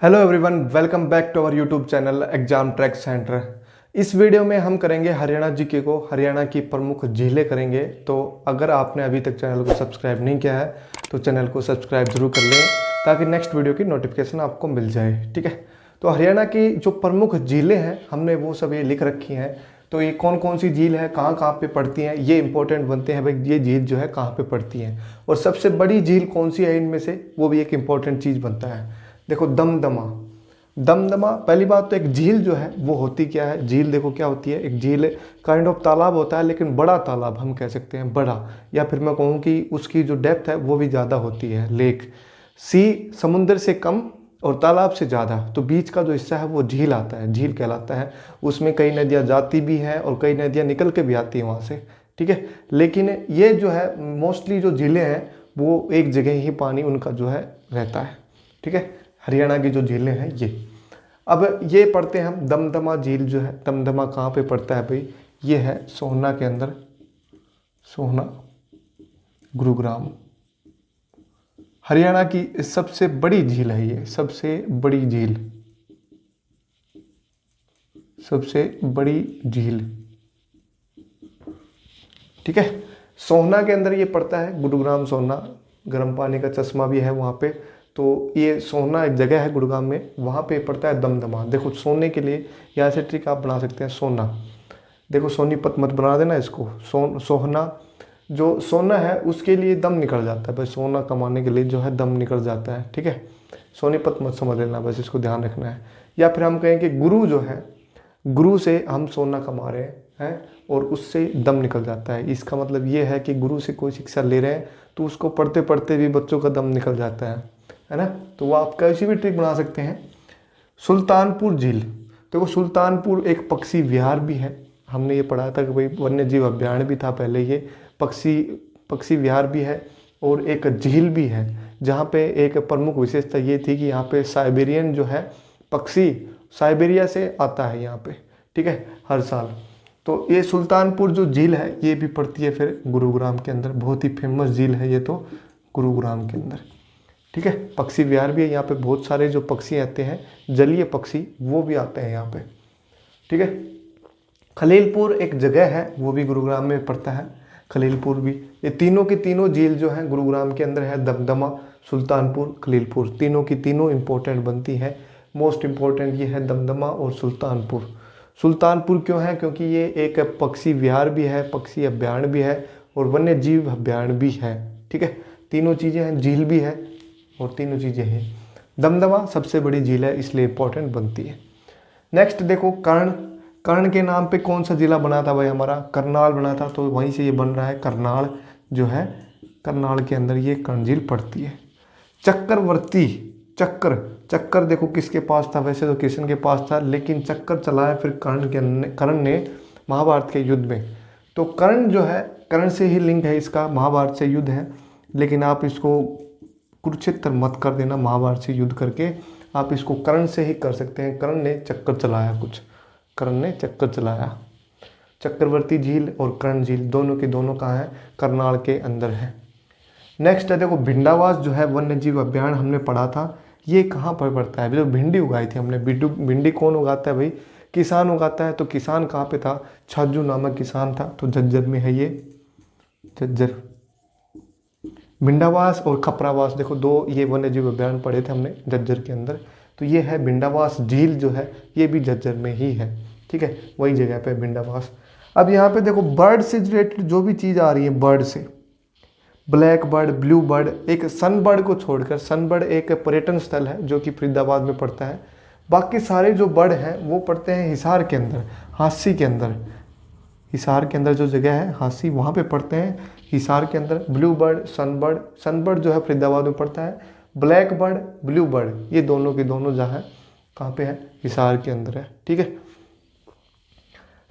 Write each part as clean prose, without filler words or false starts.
Hello everyone, welcome back to our YouTube channel exam track centre. इस video में हम करेंगे हरियाणा जीके को, हरियाणा की प्रमुख झीलें करेंगे। तो अगर आपने अभी तक चैनल को सब्सक्राइब नहीं किया है तो चैनल को सब्सक्राइब जरूर कर लें ताकि नेक्स्ट वीडियो की नोटिफिकेशन आपको मिल जाए। ठीक है, तो हरियाणा की जो प्रमुख झीलें हैं हमने वो सब ये लिख रखी हैं। तो ये कौन कौन सी झील है, कहाँ कहाँ पे पड़ती हैं, ये इंपॉर्टेंट बनते हैं भाई। ये झील जो है कहाँ पे पड़ती हैं और सबसे बड़ी झील कौन सी है इनमें से, वो भी एक इंपॉर्टेंट चीज़ बनता है। देखो, दमदमा। दमदमा, पहली बात तो एक झील जो है वो होती क्या है। झील देखो क्या होती है, एक झील काइंड ऑफ तालाब होता है, लेकिन बड़ा तालाब हम कह सकते हैं, बड़ा। या फिर मैं कहूँ कि उसकी जो डेप्थ है वो भी ज़्यादा होती है। लेक, सी समुद्र से कम और तालाब से ज़्यादा, तो बीच का जो हिस्सा है वो झील आता है, झील कहलाता है। उसमें कई नदियाँ जाती भी हैं और कई नदियाँ निकल के भी आती हैं वहाँ से। ठीक है, लेकिन ये जो है मोस्टली जो झीलें हैं वो एक जगह ही पानी उनका जो है रहता है। ठीक है, हरियाणा की जो झीलें हैं ये। अब ये पढ़ते हैं हम, दमदमा झील जो है, दमदमा कहाँ पे पड़ता है भाई, ये है सोहना के अंदर, सोहना, गुरुग्राम। हरियाणा की सबसे बड़ी झील है ये, सबसे बड़ी झील, सबसे बड़ी झील। ठीक है, सोहना के अंदर ये पड़ता है, गुरुग्राम सोहना। गर्म पानी का चश्मा भी है वहाँ पे। तो ये सोहना एक जगह है गुड़गांव में, वहाँ पे पड़ता है दमदमा। देखो, सोने के लिए यहाँ से ट्रिक आप बना सकते हैं, सोना। देखो, सोनीपत मत बना देना इसको, सोहना। जो सोना है उसके लिए दम निकल जाता है भाई, सोना कमाने के लिए जो है दम निकल जाता है। ठीक है, सोनीपत मत समझ लेना, बस इसको ध्यान रखना है। या फिर हम कहें कि गुरु जो है, गुरु से हम सोना कमा रहे हैं और उससे दम निकल जाता है। इसका मतलब ये है कि गुरु से कोई शिक्षा ले रहे हैं तो उसको पढ़ते पढ़ते भी बच्चों का दम निकल जाता है ना। तो वो आप कैसी भी ट्रिक बना सकते हैं। सुल्तानपुर झील, देखो सुल्तानपुर एक पक्षी विहार भी है। हमने ये पढ़ा था कि भाई वन्य जीव अभ्यारण्य भी था पहले, ये पक्षी विहार भी है और एक झील भी है। जहाँ पे एक प्रमुख विशेषता ये थी कि यहाँ पे साइबेरियन जो है पक्षी साइबेरिया से आता है यहाँ पे। ठीक है, हर साल। तो ये सुल्तानपुर जो झील है ये भी पड़ती है फिर गुरुग्राम के अंदर, बहुत ही फेमस झील है ये तो गुरुग्राम के अंदर। ठीक है, पक्षी विहार भी है यहाँ पे, बहुत सारे जो पक्षी आते हैं, जलीय पक्षी, वो भी आते हैं यहाँ पे। ठीक है, खलीलपुर एक जगह है, वो भी गुरुग्राम में पड़ता है, खलीलपुर भी। ये तीनों की तीनों झील जो है गुरुग्राम के अंदर है, दमदमा, सुल्तानपुर, खलीलपुर, तीनों की तीनों इंपॉर्टेंट बनती है। मोस्ट इंपॉर्टेंट ये है दमदमा और सुल्तानपुर। सुल्तानपुर क्यों है, क्योंकि ये एक पक्षी विहार भी है, पक्षी अभ्यारण्य भी है और वन्य जीव अभ्यारण्य भी है। ठीक है, तीनों चीज़ें हैं, झील भी है और तीनों चीज़ें हैं। दमदमा सबसे बड़ी झील है इसलिए इंपॉर्टेंट बनती है। नेक्स्ट देखो, कर्ण। कर्ण के नाम पे कौन सा जिला बना था भाई हमारा, करनाल बना था, तो वहीं से ये बन रहा है करनाल जो है, करनाल के अंदर ये कर्ण झील पड़ती है। चक्रवर्ती, चक्कर देखो किसके पास था, वैसे तो कृष्ण के पास था, लेकिन चक्कर चलाया फिर कर्ण ने महाभारत के युद्ध में। तो कर्ण जो है, कर्ण से ही लिंक है इसका, महाभारत से युद्ध है, लेकिन आप इसको कुरुक्षेत्र मत कर देना, महाभारत से युद्ध करके आप इसको कर्ण से ही कर सकते हैं। कर्ण ने चक्कर चलाया कुछ, कर्ण ने चक्कर चलाया। चक्रवर्ती झील और कर्ण झील दोनों के दोनों कहाँ है, करनाल के अंदर है। नेक्स्ट है देखो, भिंडावास जो है वन्य जीव अभ्यारण्य, हमने पढ़ा था, ये कहाँ पर पड़ता है। जो भिंडी उगाई थी हमने, भिंडी कौन उगाता है भाई, किसान उगाता है। तो किसान कहाँ पे था, छज्जू नामक किसान था, तो झज्जर में है ये, झज्जर। भिंडावास और खपरावास, देखो दो ये वन्य जीव अभ्यारण्य पढ़े थे हमने झज्जर के अंदर। तो ये है भिंडावास झील जो है, ये भी झज्जर में ही है। ठीक है, वही जगह पे भिंडावास। अब यहाँ पे देखो, बर्ड से रिलेटेड जो भी चीज़ आ रही है, बर्ड से, ब्लैक बर्ड, ब्लू बर्ड, एक सनबर्ड को छोड़कर, सनबर्ड एक पर्यटन स्थल है जो कि फरीदाबाद में पड़ता है। बाकी सारे जो बर्ड हैं वो पड़ते हैं हिसार के अंदर, हांसी के अंदर। हिसार के अंदर जो जगह है हांसी, वहाँ पे पड़ते हैं हिसार के अंदर। ब्लू बर्ड, सनबर्ड जो है फरीदाबाद में पड़ता है। ब्लैक बर्ड, ब्लू बर्ड, ये दोनों के दोनों जहाँ है, कहाँ पे है, हिसार के अंदर है। ठीक है,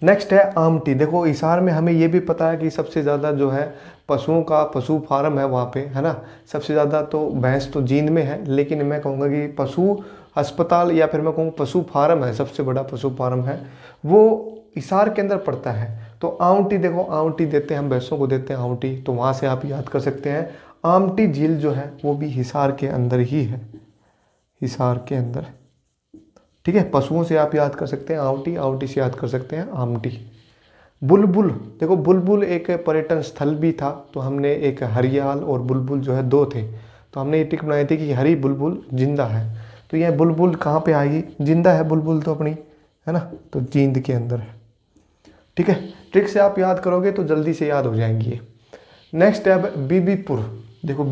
नेक्स्ट है आमटी। देखो, हिसार में हमें ये भी पता है कि सबसे ज़्यादा जो है पशुओं का पशु फार्म है वहाँ पे, है ना। सबसे ज़्यादा तो भैंस तो जींद में है, लेकिन मैं कहूँगा कि पशु अस्पताल या फिर मैं कहूँ पशु फार्म है, सबसे बड़ा पशु फार्म है वो हिसार के अंदर पड़ता है। तो आमटी, देखो आमटी देते हैं हम, भैंसों को देते हैं आमटी, तो वहाँ से आप याद कर सकते हैं। आमटी झील जो है वो भी हिसार के अंदर ही है, हिसार के अंदर। ठीक है, पशुओं से आप याद कर सकते हैं आवटी, आवटी से याद कर सकते हैं आमटी। बुलबुल, देखो बुलबुल एक पर्यटन स्थल भी था, तो हमने एक हरियाल और बुलबुल जो है दो थे, तो हमने ये टिक बनाई थी कि हरी बुलबुल जिंदा है। तो यह बुलबुल कहाँ पे आएगी, जिंदा है बुलबुल तो अपनी, है ना, तो जींद के अंदर है। ठीक है, ट्रिक से आप याद करोगे तो जल्दी से याद हो जाएंगी ये। नेक्स्ट है बीबीपुर। देखो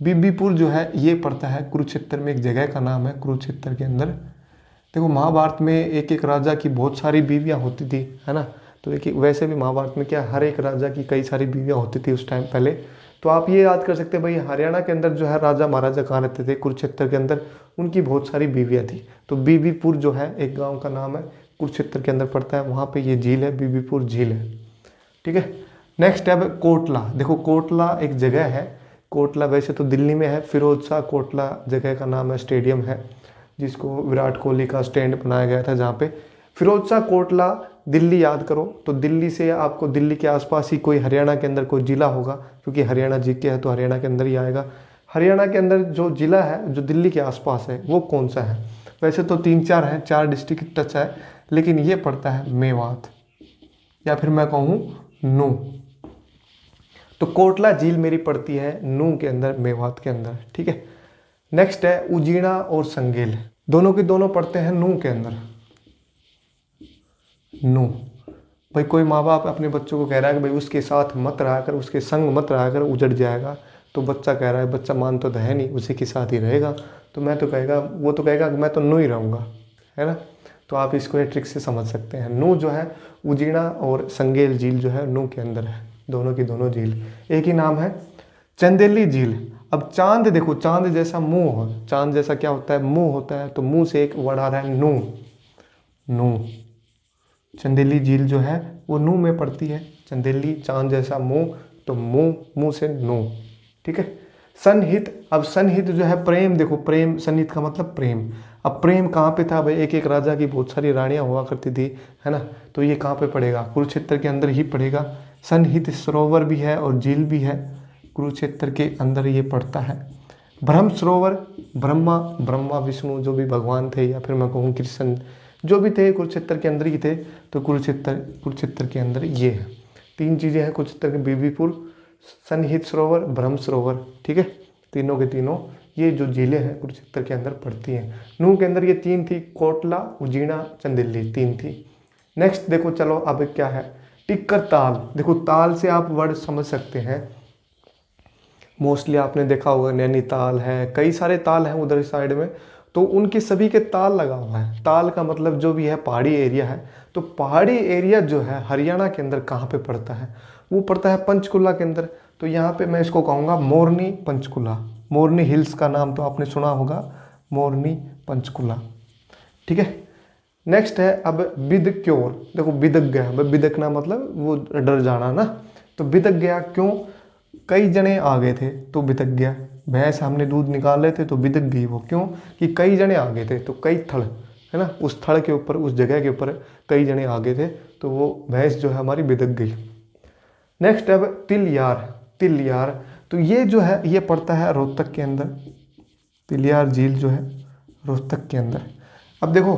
बीबीपुर जो है ये पड़ता है कुरुक्षेत्र में, एक जगह का नाम है कुरुक्षेत्र के अंदर। देखो महाभारत में एक एक राजा की बहुत सारी बीवियाँ होती थी, है ना, तो देखिए वैसे भी महाभारत में क्या हर एक राजा की कई सारी बीवियाँ होती थी उस टाइम पहले। तो आप ये याद कर सकते हैं भाई हरियाणा के अंदर जो है राजा महाराजा कहाँ रहते थे, कुरुक्षेत्र के अंदर, उनकी बहुत सारी बीवियाँ थी। तो बीबीपुर जो है एक गाँव का नाम है, कुरुक्षेत्र के अंदर पड़ता है, वहाँ पर ये झील है, बीबीपुर झील है। ठीक है, नेक्स्ट है कोटला। देखो कोटला एक जगह है, कोटला वैसे तो दिल्ली में है, फिरोज शाह कोटला जगह का नाम है, स्टेडियम है जिसको विराट कोहली का स्टैंड बनाया गया था, जहाँ पे फिरोज शाह कोटला। दिल्ली याद करो तो दिल्ली से आपको दिल्ली के आसपास ही कोई हरियाणा के अंदर कोई जिला होगा, क्योंकि हरियाणा जीके है तो हरियाणा के अंदर ही आएगा। हरियाणा के अंदर जो जिला है जो दिल्ली के आसपास है वो कौन सा है, वैसे तो 3-4 हैं, 4 डिस्ट्रिक्ट टच है, लेकिन ये पड़ता है मेवात, या फिर मैं कहूँ नू। तो कोटला झील मेरी पड़ती है नू के अंदर, मेवात के अंदर। ठीक है, नेक्स्ट है उजीना और संगेल, दोनों के दोनों पड़ते हैं नू के अंदर। नू, भाई कोई माँ बाप अपने बच्चों को कह रहा है कि भाई उसके साथ मत रहा कर, उसके संग मत रहा कर, उजड़ जाएगा, तो बच्चा कह रहा है, बच्चा मान तो है नहीं, उसी के साथ ही रहेगा, तो मैं तो कहेगा, वो तो कहेगा कि मैं तो नू ही रहूँगा, है ना। तो आप इसको ये ट्रिक से समझ सकते हैं। नू जो है उजीना और संगेल झील जो है नू के अंदर है, दोनों की दोनों झील एक ही नाम है, चंदेली झील। अब चांद देखो, चांद जैसा मुंह हो, चांद जैसा क्या होता है, मुंह होता है, तो मुंह से एक वर्ड आ रहा है नू, नू। चंदेली झील जो है वो नू में पड़ती है, चंदेली चांद जैसा मुंह, तो मुंह, मुंह से नू। ठीक है, सनहित। अब सनहित जो है प्रेम, देखो प्रेम, सनहित का मतलब प्रेम। अब प्रेम कहाँ पे था भाई, एक एक राजा की बहुत सारी रानियां हुआ करती थी, है ना, तो ये कहाँ पे पड़ेगा, कुरुक्षेत्र के अंदर ही पड़ेगा। सनहित सरोवर भी है और झील भी है, कुरुक्षेत्र के अंदर ये पड़ता है। ब्रह्म सरोवर, ब्रह्मा, ब्रह्मा विष्णु जो भी भगवान थे, या फिर मैं कहूँ कृष्ण, जो भी थे कुरुक्षेत्र के अंदर ही थे, तो कुरुक्षेत्र के अंदर ये है। 3 चीज़ें हैं कुरुक्षेत्र के, बीबीपुर, सनहित सरोवर, ब्रह्म सरोवर। ठीक है, तीनों के तीनों ये जो झीलें हैं कुरुक्षेत्र के अंदर पड़ती हैं। नूह के अंदर ये 3 थी, कोटला, उजीना, चंदेली, 3 थी। नेक्स्ट देखो, चलो अब क्या है, टिक्कर ताल। देखो ताल से आप वर्ड समझ सकते हैं, मोस्टली आपने देखा होगा नैनीताल है, कई सारे ताल हैं उधर साइड में, तो उनके सभी के ताल लगा हुआ है। ताल का मतलब जो भी है पहाड़ी एरिया है, तो पहाड़ी एरिया जो है हरियाणा के अंदर कहाँ पे पड़ता है, वो पड़ता है पंचकुला के अंदर। तो यहाँ पे मैं इसको कहूँगा मोरनी पंचकुला। मोरनी हिल्स का नाम तो आपने सुना होगा, मोरनी पंचकुला। ठीक है, नेक्स्ट है अब बिदक्योर। देखो बिदक गया, बिदकना मतलब वो डर जाना ना, तो बिदक गया क्यों, कई जने आ गए थे तो बिदक गया। भैंस हमने दूध निकाल रहे थे तो बिदक गई वो, क्यों कि कई जने आ गए थे, तो कई थड़, है ना, उस थड़ के ऊपर, उस जगह के ऊपर कई जने आ गए थे, तो वो भैंस जो है हमारी बिदक गई। नेक्स्ट है तिलयार। तिलयार, तो ये जो है ये पड़ता है रोहतक के अंदर, तिलयार झील जो है रोहतक के अंदर। अब देखो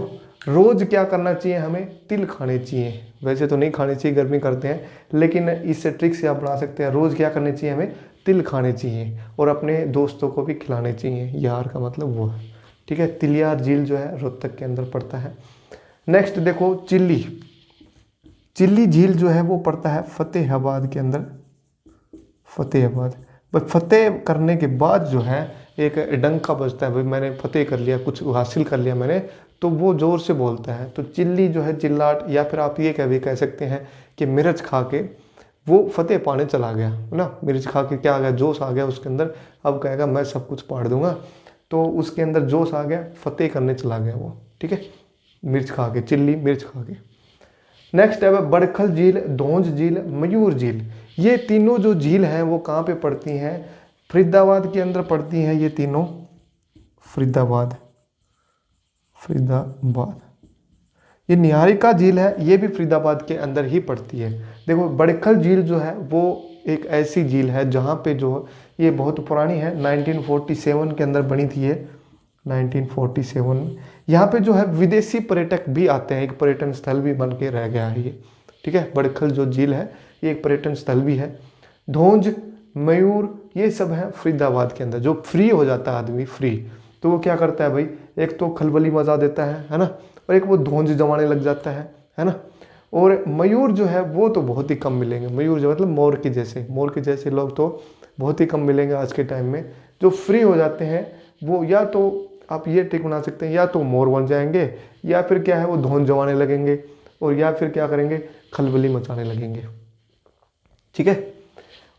रोज क्या करना चाहिए, हमें तिल खाने चाहिए, वैसे तो नहीं खाने चाहिए, गर्मी करते हैं, लेकिन इस ट्रिक से आप बना सकते हैं। रोज क्या करने चाहिए, हमें तिल खाने चाहिए और अपने दोस्तों को भी खिलाने चाहिए, यार का मतलब वो है। ठीक है, तिलयार झील जो है रोहतक के अंदर पड़ता है। नेक्स्ट देखो चिल्ली। चिल्ली झील जो है वो पड़ता है फतेहाबाद के अंदर, फतेहाबाद। बस फतेह करने के बाद जो है एक डंका बजता है, भाई मैंने फतेह कर लिया, कुछ हासिल कर लिया मैंने, तो वो जोर से बोलता है। तो चिल्ली जो है चिल्लाट, या फिर आप ये कह सकते हैं कि मिर्च खा के वो फतेह पाने चला गया, है ना, मिर्च खा के क्या आ गया, जोश आ गया उसके अंदर, अब कहेगा मैं सब कुछ पाड़ दूंगा, तो उसके अंदर जोश आ गया, फतेह करने चला गया वो। ठीक है, मिर्च खा के, चिल्ली मिर्च खा के। नेक्स्ट है बड़खल झील, धौंज झील, मयूर झील। ये तीनों जो झील हैं वो कहाँ पे पड़ती हैं, फरीदाबाद के अंदर पड़ती हैं ये तीनों, फरीदाबाद, फरीदाबाद। ये निहारिका झील है, ये भी फरीदाबाद के अंदर ही पड़ती है। देखो बड़खल झील जो है वो एक ऐसी झील है जहाँ पे जो ये बहुत पुरानी है, 1947 के अंदर बनी थी ये, 1947 में। यहाँ पे जो है विदेशी पर्यटक भी आते हैं, एक पर्यटन स्थल भी बन के रह गया है ये, ठीक है। बड़खल जो झील है ये एक पर्यटन स्थल भी है। धौंज, मयूर, ये सब है फरीदाबाद के अंदर। जो फ्री हो जाता है आदमी, फ्री, तो वो क्या करता है भाई, एक तो खलबली मचा देता है ना, और एक वो धौंज जमाने लग जाता है ना। और मयूर जो है वो तो बहुत ही कम मिलेंगे। मयूर जो मतलब मोर के जैसे लोग तो बहुत ही कम मिलेंगे आज के टाइम में। जो फ्री हो जाते हैं वो या तो आप ये ट्रिक बना सकते हैं, या तो मोर बन जाएंगे, या फिर क्या है वो धौंज जमाने लगेंगे, और या फिर क्या करेंगे, खलबली मचाने लगेंगे, ठीक है।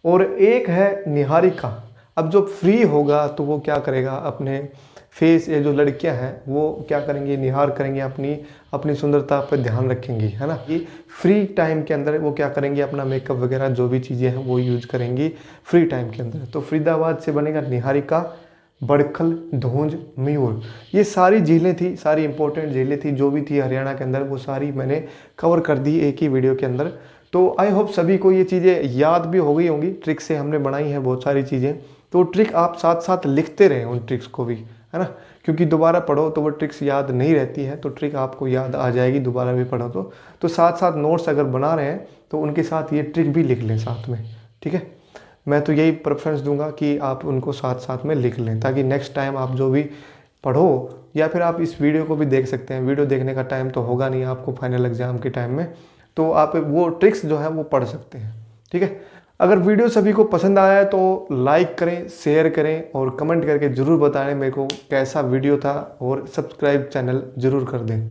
और एक है निहारिका। अब जो फ्री होगा तो वो क्या करेगा, अपने फेस, ये जो लड़कियां हैं वो क्या करेंगी, निहार करेंगी, अपनी सुंदरता पर ध्यान रखेंगी, है ना। ये फ्री टाइम के अंदर वो क्या करेंगी, अपना मेकअप वगैरह जो भी चीज़ें हैं वो यूज करेंगी फ्री टाइम के अंदर। तो फरीदाबाद से बनेगा निहारिका, बड़खल, धौंज, मयूर। ये सारी झीलें थी, सारी इंपॉर्टेंट झीलें थी जो भी थी हरियाणा के अंदर, वो सारी मैंने कवर कर दी एक ही वीडियो के अंदर। तो आई होप सभी को ये चीज़ें याद भी हो गई होंगी। ट्रिक से हमने बनाई हैं बहुत सारी चीज़ें, तो ट्रिक आप साथ साथ लिखते रहें उन ट्रिक्स को भी, है ना, क्योंकि दोबारा पढ़ो तो वो ट्रिक्स याद नहीं रहती है, तो ट्रिक आपको याद आ जाएगी दोबारा भी पढ़ो तो साथ साथ नोट्स अगर बना रहे हैं तो उनके साथ ये ट्रिक भी लिख लें साथ में, ठीक है। मैं तो यही प्रेफरेंस दूंगा कि आप उनको साथ साथ में लिख लें, ताकि नेक्स्ट टाइम आप जो भी पढ़ो, या फिर आप इस वीडियो को भी देख सकते हैं। वीडियो देखने का टाइम तो होगा नहीं आपको फाइनल एग्जाम के टाइम में, तो आप वो ट्रिक्स जो है वो पढ़ सकते हैं, ठीक है। अगर वीडियो सभी को पसंद आया है तो लाइक करें, शेयर करें, और कमेंट करके ज़रूर बताएं मेरे को कैसा वीडियो था, और सब्सक्राइब चैनल ज़रूर कर दें।